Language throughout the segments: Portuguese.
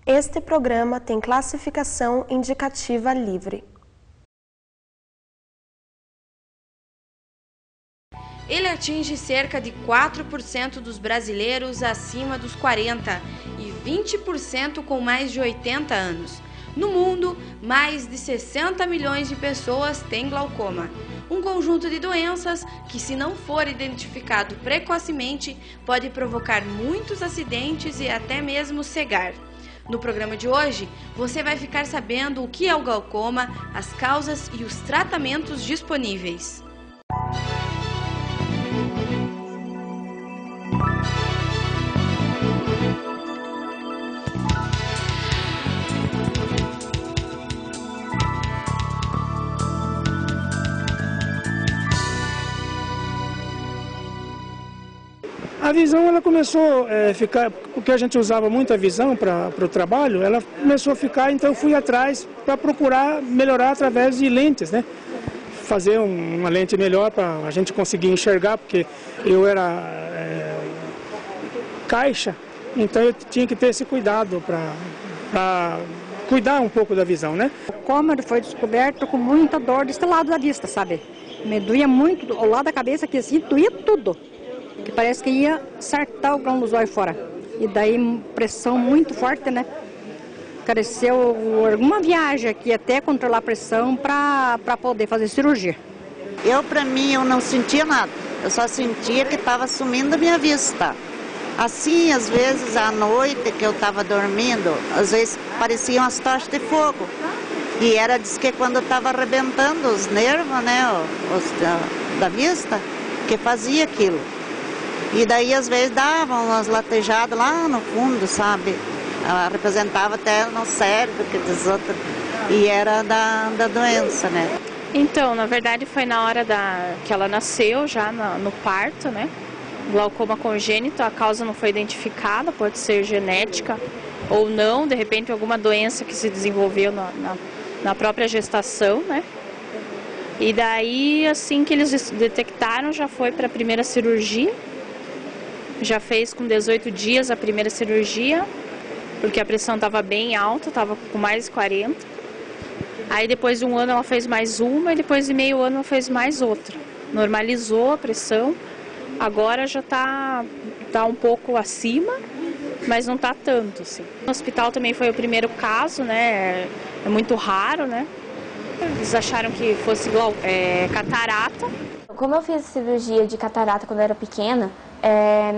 Este programa tem classificação indicativa livre. Ele atinge cerca de 4% dos brasileiros acima dos 40 e 20% com mais de 80 anos. No mundo, mais de 60 milhões de pessoas têm glaucoma. Um conjunto de doenças que, se não for identificado precocemente, pode provocar muitos acidentes e até mesmo cegar. No programa de hoje, você vai ficar sabendo o que é o glaucoma, as causas e os tratamentos disponíveis. A visão ela começou a ficar, porque a gente usava muita visão para o trabalho, ela começou a ficar, então eu fui atrás para procurar melhorar através de lentes, né? Fazer uma lente melhor para a gente conseguir enxergar, porque eu era caixa, então eu tinha que ter esse cuidado para cuidar um pouco da visão, né? O glaucoma foi descoberto com muita dor desse lado da vista, sabe? Me doía muito, ao lado da cabeça aqui assim, doía tudo. Que parece que ia sartar o grão do zóio fora. E daí pressão muito forte, né? Careceu alguma viagem aqui até controlar a pressão para poder fazer cirurgia. Para mim, eu não sentia nada. Eu só sentia que estava sumindo a minha vista. Assim, às vezes, à noite que eu estava dormindo, às vezes pareciam as tochas de fogo. E diz que quando estava arrebentando os nervos, né, da vista, que fazia aquilo. E daí, às vezes, davam umas latejadas lá no fundo, sabe? Ela representava até no cérebro, que diz outra. E era da doença, né? Então, na verdade, foi na hora que ela nasceu, já no parto, né? Glaucoma congênito, a causa não foi identificada, pode ser genética ou não, de repente alguma doença que se desenvolveu na própria gestação, né? E daí, assim que eles detectaram, já foi para a primeira cirurgia. Já fez com 18 dias a primeira cirurgia, porque a pressão estava bem alta, estava com mais de 40. Aí depois de um ano ela fez mais uma e depois de meio ano ela fez mais outra. Normalizou a pressão, agora já está um pouco acima, mas não está tanto, assim. No hospital também foi o primeiro caso, né? É muito raro, né? Eles acharam que fosse catarata. Como eu fiz cirurgia de catarata quando eu era pequena,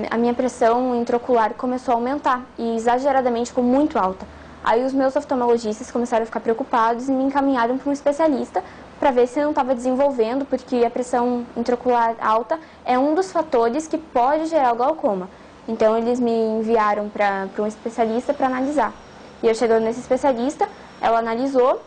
a minha pressão intraocular começou a aumentar e exageradamente ficou muito alta. Aí os meus oftalmologistas começaram a ficar preocupados e me encaminharam para um especialista para ver se não estava desenvolvendo, porque a pressão intraocular alta é um dos fatores que pode gerar o glaucoma. Então eles me enviaram para um especialista para analisar. E eu chegando nesse especialista, ela analisou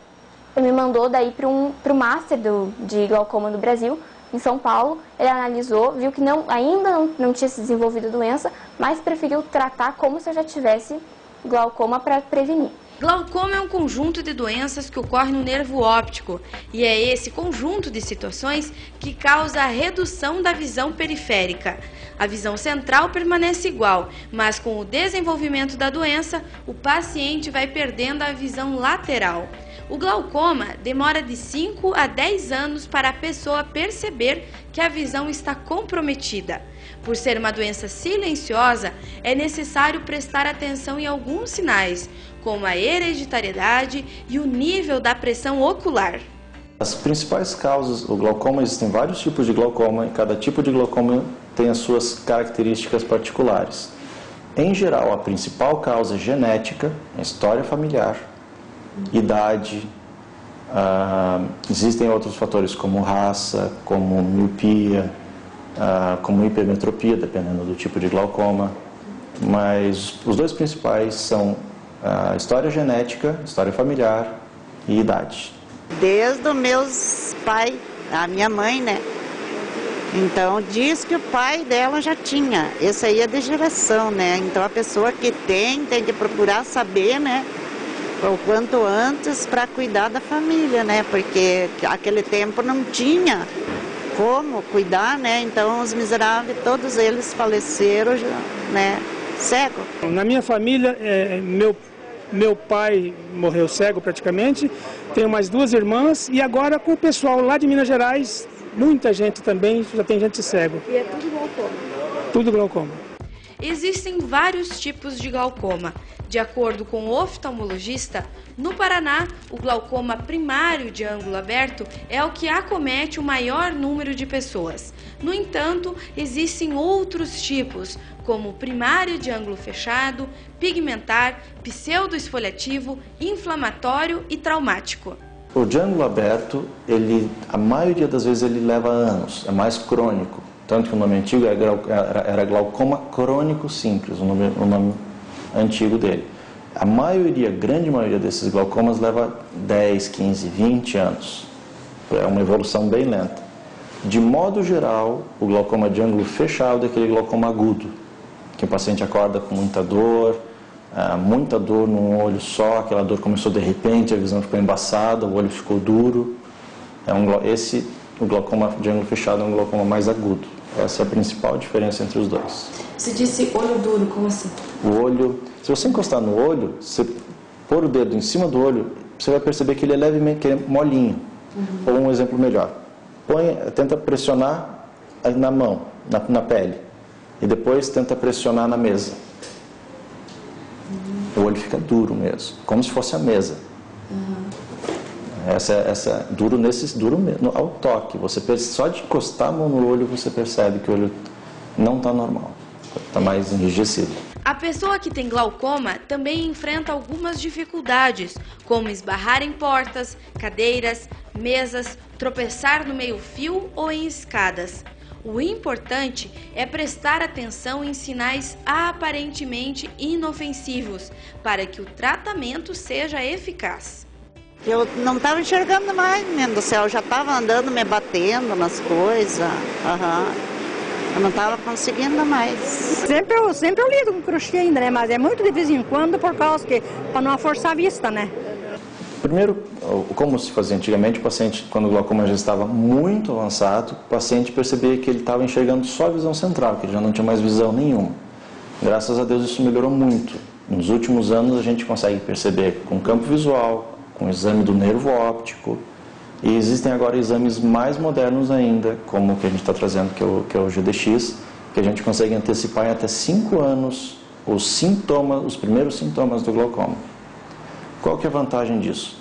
e me mandou daí para o Master de glaucoma do Brasil, em São Paulo. Ele analisou, viu que ainda não tinha se desenvolvido a doença, mas preferiu tratar como se eu já tivesse glaucoma para prevenir. Glaucoma é um conjunto de doenças que ocorre no nervo óptico e é esse conjunto de situações que causa a redução da visão periférica. A visão central permanece igual, mas com o desenvolvimento da doença, o paciente vai perdendo a visão lateral. O glaucoma demora de 5 a 10 anos para a pessoa perceber que a visão está comprometida. Por ser uma doença silenciosa, é necessário prestar atenção em alguns sinais, como a hereditariedade e o nível da pressão ocular. As principais causas do glaucoma, existem vários tipos de glaucoma e cada tipo de glaucoma tem as suas características particulares. Em geral, a principal causa é genética, a história familiar, idade, existem outros fatores como raça, como miopia, como hipermetropia, dependendo do tipo de glaucoma, mas os dois principais são a história genética, história familiar e idade. Desde os meus pais, a minha mãe, né? Então diz que o pai dela já tinha, esse aí é de geração, né? Então a pessoa que tem que procurar saber, né? O quanto antes para cuidar da família, né? Porque aquele tempo não tinha como cuidar, né? Então os miseráveis, todos eles faleceram, né? Cego. Na minha família, meu meu pai morreu cego praticamente, tenho mais 2 irmãs e agora com o pessoal lá de Minas Gerais, muita gente também, já tem gente cego. E é tudo glaucoma? Tudo glaucoma. Existem vários tipos de glaucoma. De acordo com o oftalmologista, no Paraná, o glaucoma primário de ângulo aberto é o que acomete o maior número de pessoas. No entanto, existem outros tipos, como primário de ângulo fechado, pigmentar, pseudoesfoliativo, inflamatório e traumático. O de ângulo aberto, a maioria das vezes ele leva anos, é mais crônico. Tanto que o nome antigo era glaucoma crônico simples, o nome antigo dele. A maioria, grande maioria desses glaucomas leva 10, 15, 20 anos. É uma evolução bem lenta. De modo geral, o glaucoma de ângulo fechado é aquele glaucoma agudo, que o paciente acorda com muita dor num olho só, aquela dor começou de repente, a visão ficou embaçada, o olho ficou duro. O glaucoma de ângulo fechado é um glaucoma mais agudo. Essa é a principal diferença entre os dois. Você disse olho duro, como assim? O olho, se você encostar no olho, você pôr o dedo em cima do olho, você vai perceber que ele é levemente molinho. Ou um exemplo melhor, tenta pressionar na mão, na pele, e depois tenta pressionar na mesa. O olho fica duro mesmo, como se fosse a mesa. Duro ao toque. Só de encostar a mão no olho você percebe que o olho não está normal, está mais enrijecido. A pessoa que tem glaucoma também enfrenta algumas dificuldades, como esbarrar em portas, cadeiras, mesas, tropeçar no meio-fio ou em escadas. O importante é prestar atenção em sinais aparentemente inofensivos, para que o tratamento seja eficaz. Eu não estava enxergando mais, menino do céu, eu já estava andando, me batendo nas coisas. Eu não estava conseguindo mais. Sempre eu lido com crochê ainda, né? Mas é muito de vez em quando por causa que, para não forçar a vista, né? Primeiro, como se fazia antigamente, o paciente, quando o glaucoma já estava muito avançado, o paciente percebia que ele estava enxergando só a visão central, que ele já não tinha mais visão nenhuma. Graças a Deus isso melhorou muito. Nos últimos anos a gente consegue perceber com campo visual, com o exame do nervo óptico, e existem agora exames mais modernos ainda, como o que a gente está trazendo, que é o GDX, que a gente consegue antecipar em até 5 anos os primeiros sintomas do glaucoma. Qual que é a vantagem disso?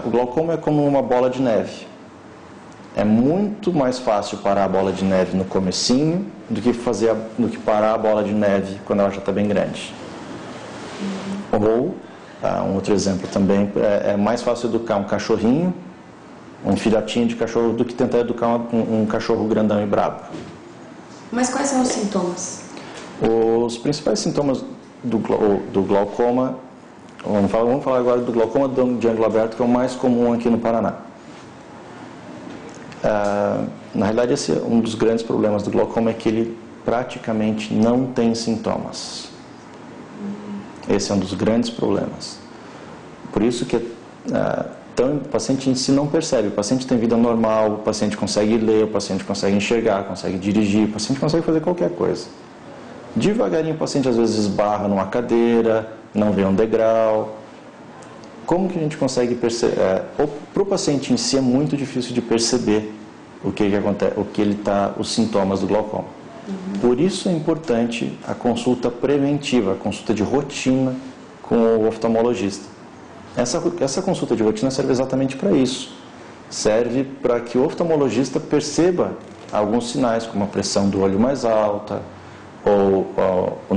O glaucoma é como uma bola de neve. É muito mais fácil parar a bola de neve no comecinho do que parar a bola de neve quando ela já está bem grande. Ou, um outro exemplo também, é mais fácil educar um cachorrinho, um filhotinho de cachorro, do que tentar educar um cachorro grandão e brabo. Mas quais são os sintomas? Os principais sintomas do glaucoma, vamos falar agora do glaucoma de ângulo aberto, que é o mais comum aqui no Paraná. Na realidade, esse é um dos grandes problemas do glaucoma, é que ele praticamente não tem sintomas. Esse é um dos grandes problemas. Por isso que o paciente em si não percebe. O paciente tem vida normal, o paciente consegue ler, o paciente consegue enxergar, consegue dirigir, o paciente consegue fazer qualquer coisa. Devagarinho o paciente às vezes esbarra numa cadeira, não vê um degrau. Como que a gente consegue perceber? Para o paciente em si é muito difícil de perceber os sintomas do glaucoma. Por isso é importante a consulta preventiva, a consulta de rotina com o oftalmologista. Essa consulta de rotina serve exatamente para isso. Serve para que o oftalmologista perceba alguns sinais, como a pressão do olho mais alta, ou o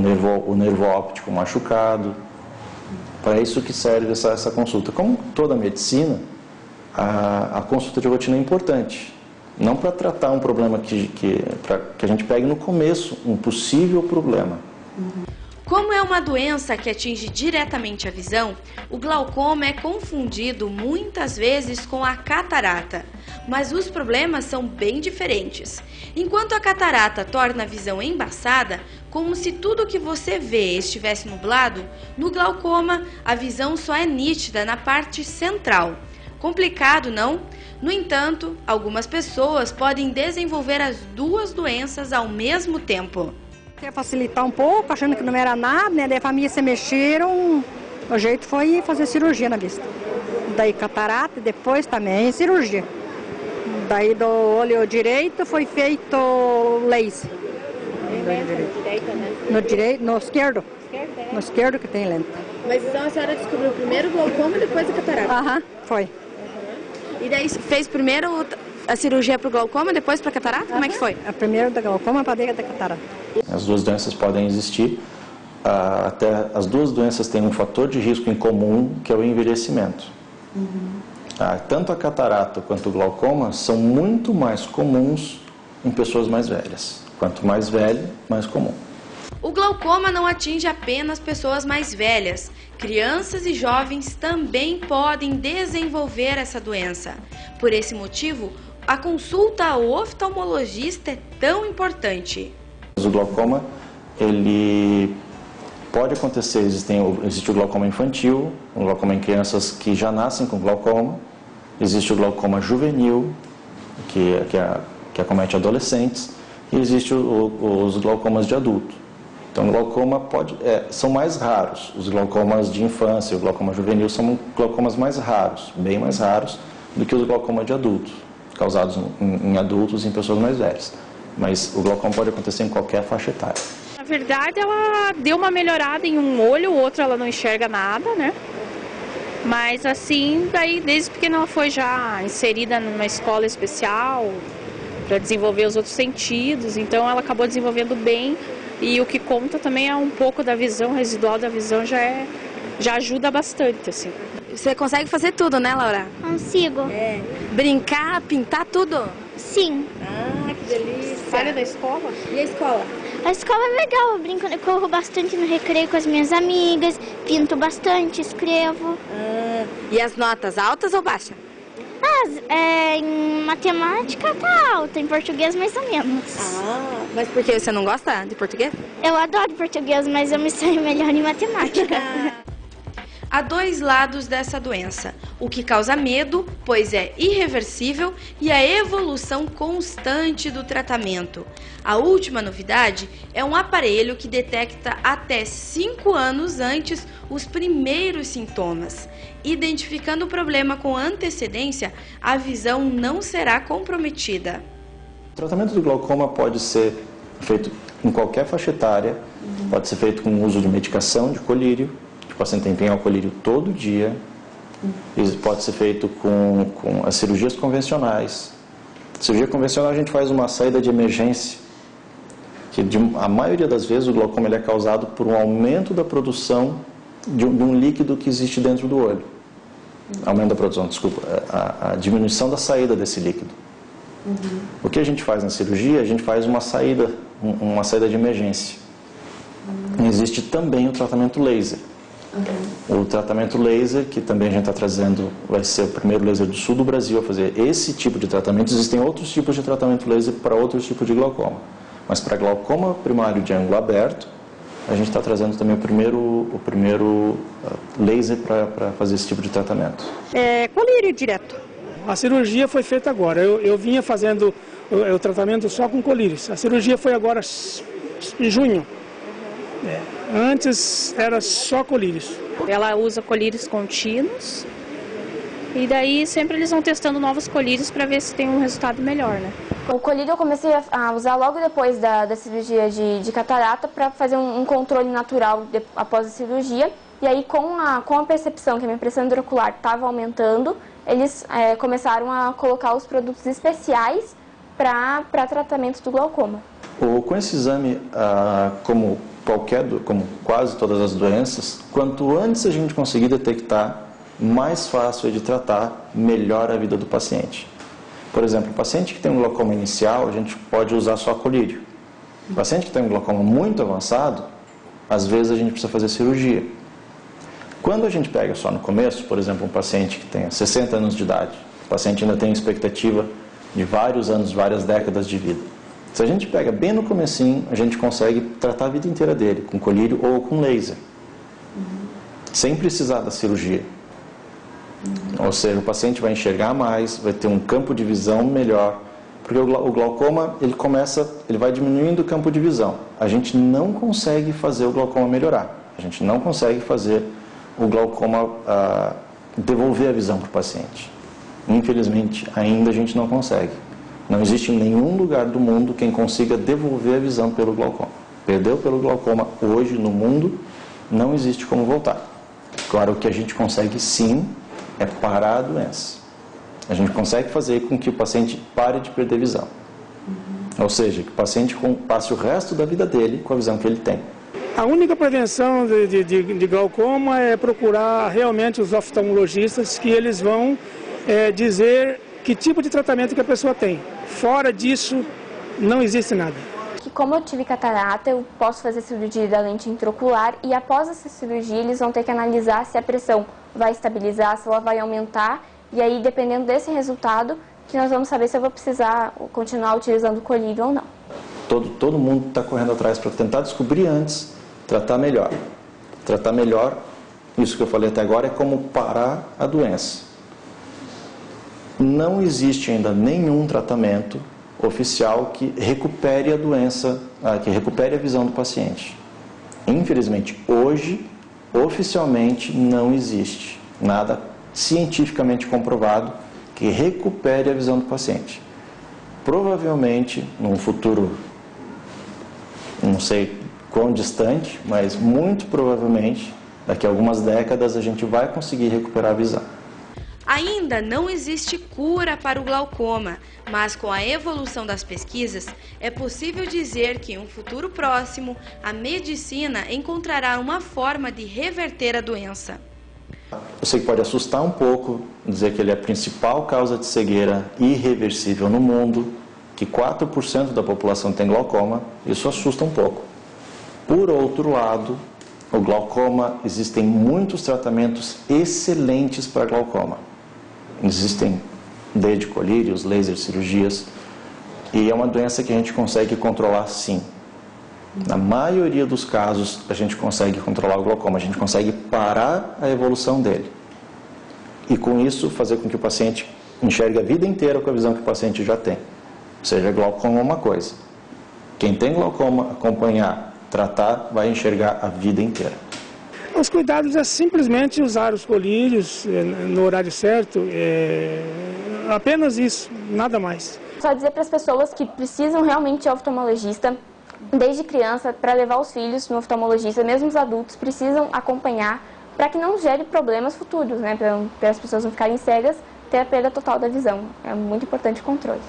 nervo óptico machucado. Para isso que serve essa consulta. Como toda a medicina, a consulta de rotina é importante. Não para tratar um problema que a gente pegue no começo, um possível problema. Como é uma doença que atinge diretamente a visão, o glaucoma é confundido muitas vezes com a catarata, mas os problemas são bem diferentes. Enquanto a catarata torna a visão embaçada, como se tudo que você vê estivesse nublado, no glaucoma a visão só é nítida na parte central. Complicado, não? No entanto, algumas pessoas podem desenvolver as duas doenças ao mesmo tempo. Quer facilitar um pouco, achando que não era nada, né? Daí a família se mexeram, O jeito foi fazer cirurgia na vista. Daí catarata e depois também cirurgia. Daí do olho direito foi feito laser. No esquerdo. No esquerdo que tem lente. Mas então a senhora descobriu primeiro o glaucoma e depois a catarata? Aham, foi. E daí fez primeiro a cirurgia para o glaucoma, depois para a catarata? Como é que foi? A primeira da glaucoma para a da catarata. As duas doenças podem existir. Até as duas doenças têm um fator de risco em comum, que é o envelhecimento. Tanto a catarata quanto o glaucoma são muito mais comuns em pessoas mais velhas. Quanto mais velho, mais comum. O glaucoma não atinge apenas pessoas mais velhas. Crianças e jovens também podem desenvolver essa doença. Por esse motivo, a consulta ao oftalmologista é tão importante. O glaucoma, ele pode acontecer, existe o glaucoma infantil, o glaucoma em crianças que já nascem com glaucoma, existe o glaucoma juvenil, que acomete adolescentes, e existe os glaucomas de adulto. Então, o glaucoma são mais raros. Os glaucomas de infância e o glaucoma juvenil são glaucomas mais raros, bem mais raros do que os glaucomas de adultos, causados em adultos e em pessoas mais velhas. Mas o glaucoma pode acontecer em qualquer faixa etária. Na verdade, ela deu uma melhorada em um olho, o outro ela não enxerga nada, né? Mas assim, daí desde pequena ela foi já inserida numa escola especial para desenvolver os outros sentidos, então ela acabou desenvolvendo bem. E o que conta também é um pouco da visão residual da visão, já ajuda bastante, assim. Você consegue fazer tudo, né, Laura? Consigo. Brincar, pintar, tudo? Sim. Ah, que delícia. Sai da escola? E a escola? A escola é legal, eu corro bastante no recreio com as minhas amigas, pinto bastante, escrevo. E as notas, altas ou baixas? Em matemática tá alta, em português mais ou menos. Mas por que? Você não gosta de português? Eu adoro português, mas eu me saio melhor em matemática. Há dois lados dessa doença, o que causa medo, pois é irreversível, e a evolução constante do tratamento. A última novidade é um aparelho que detecta até 5 anos antes os primeiros sintomas. Identificando o problema com antecedência, a visão não será comprometida. O tratamento do glaucoma pode ser feito em qualquer faixa etária, pode ser feito com o uso de medicação de colírio. O paciente tem que empenhar o colírio todo dia. Isso pode ser feito com as cirurgias convencionais. Cirurgia convencional a gente faz uma saída de emergência, que a maioria das vezes o glaucoma ele é causado por um aumento da produção de um líquido que existe dentro do olho. Aumento da produção, desculpa, a diminuição da saída desse líquido. O que a gente faz na cirurgia? A gente faz uma saída de emergência. Existe também o tratamento laser. O tratamento laser, que também a gente está trazendo, vai ser o primeiro laser do sul do Brasil a fazer esse tipo de tratamento. Existem outros tipos de tratamento laser para outros tipos de glaucoma. Mas para glaucoma primário de ângulo aberto, a gente está trazendo também o primeiro laser para fazer esse tipo de tratamento. Colírio direto. A cirurgia foi feita agora. Eu vinha fazendo o tratamento só com colírios. A cirurgia foi agora em junho. Antes era só colírios. Ela usa colírios contínuos e daí sempre eles vão testando novos colírios para ver se tem um resultado melhor, né? O colírio eu comecei a usar logo depois da cirurgia de catarata para fazer um controle natural após a cirurgia. E aí com a percepção que a minha pressão intraocular estava aumentando, eles começaram a colocar os produtos especiais para tratamento do glaucoma. Com esse exame, como quase todas as doenças, quanto antes a gente conseguir detectar, mais fácil é de tratar, melhor a vida do paciente. Por exemplo, o paciente que tem um glaucoma inicial, a gente pode usar só colírio. O paciente que tem um glaucoma muito avançado, às vezes a gente precisa fazer cirurgia. Quando a gente pega só no começo, por exemplo, um paciente que tem 60 anos de idade, o paciente ainda tem expectativa de vários anos, várias décadas de vida. Se a gente pega bem no comecinho, a gente consegue tratar a vida inteira dele, com colírio ou com laser, sem precisar da cirurgia. Ou seja, o paciente vai enxergar mais, vai ter um campo de visão melhor, porque o glaucoma, ele vai diminuindo o campo de visão. A gente não consegue fazer o glaucoma melhorar, a gente não consegue fazer o glaucoma devolver a visão para o paciente. Infelizmente, ainda a gente não consegue. Não existe em nenhum lugar do mundo quem consiga devolver a visão pelo glaucoma. Perdeu pelo glaucoma hoje no mundo, não existe como voltar. Agora, o que a gente consegue sim é parar a doença. A gente consegue fazer com que o paciente pare de perder visão. Ou seja, que o paciente passe o resto da vida dele com a visão que ele tem. A única prevenção de glaucoma é procurar realmente os oftalmologistas, que eles vão dizer que tipo de tratamento que a pessoa tem. Fora disso, não existe nada. Como eu tive catarata, eu posso fazer cirurgia da lente intraocular e após essa cirurgia eles vão ter que analisar se a pressão vai estabilizar, se ela vai aumentar, e aí dependendo desse resultado que nós vamos saber se eu vou precisar continuar utilizando o colírio ou não. Todo mundo está correndo atrás para tentar descobrir antes, tratar melhor. Tratar melhor, isso que eu falei até agora, é como parar a doença. Não existe ainda nenhum tratamento oficial que recupere a doença, que recupere a visão do paciente. Infelizmente, hoje, oficialmente, não existe nada cientificamente comprovado que recupere a visão do paciente. Provavelmente, num futuro, não sei quão distante, mas muito provavelmente, daqui a algumas décadas, a gente vai conseguir recuperar a visão. Ainda não existe cura para o glaucoma, mas com a evolução das pesquisas, é possível dizer que em um futuro próximo, a medicina encontrará uma forma de reverter a doença. Eu sei que pode assustar um pouco dizer que ele é a principal causa de cegueira irreversível no mundo, que 4% da população tem glaucoma, isso assusta um pouco. Por outro lado, o glaucoma, existem muitos tratamentos excelentes para glaucoma. Existem desde colírios, laser, cirurgias, e é uma doença que a gente consegue controlar sim. Na maioria dos casos, a gente consegue controlar o glaucoma, a gente consegue parar a evolução dele. E com isso, fazer com que o paciente enxergue a vida inteira com a visão que o paciente já tem. Ou seja, glaucoma é uma coisa. Quem tem glaucoma, acompanhar, tratar, vai enxergar a vida inteira. Os cuidados é simplesmente usar os colírios no horário certo, apenas isso, nada mais. Só dizer para as pessoas que precisam realmente de oftalmologista, desde criança, para levar os filhos no oftalmologista, mesmo os adultos precisam acompanhar para que não gere problemas futuros, né? Para as pessoas não ficarem cegas, ter a perda total da visão. É muito importante o controle.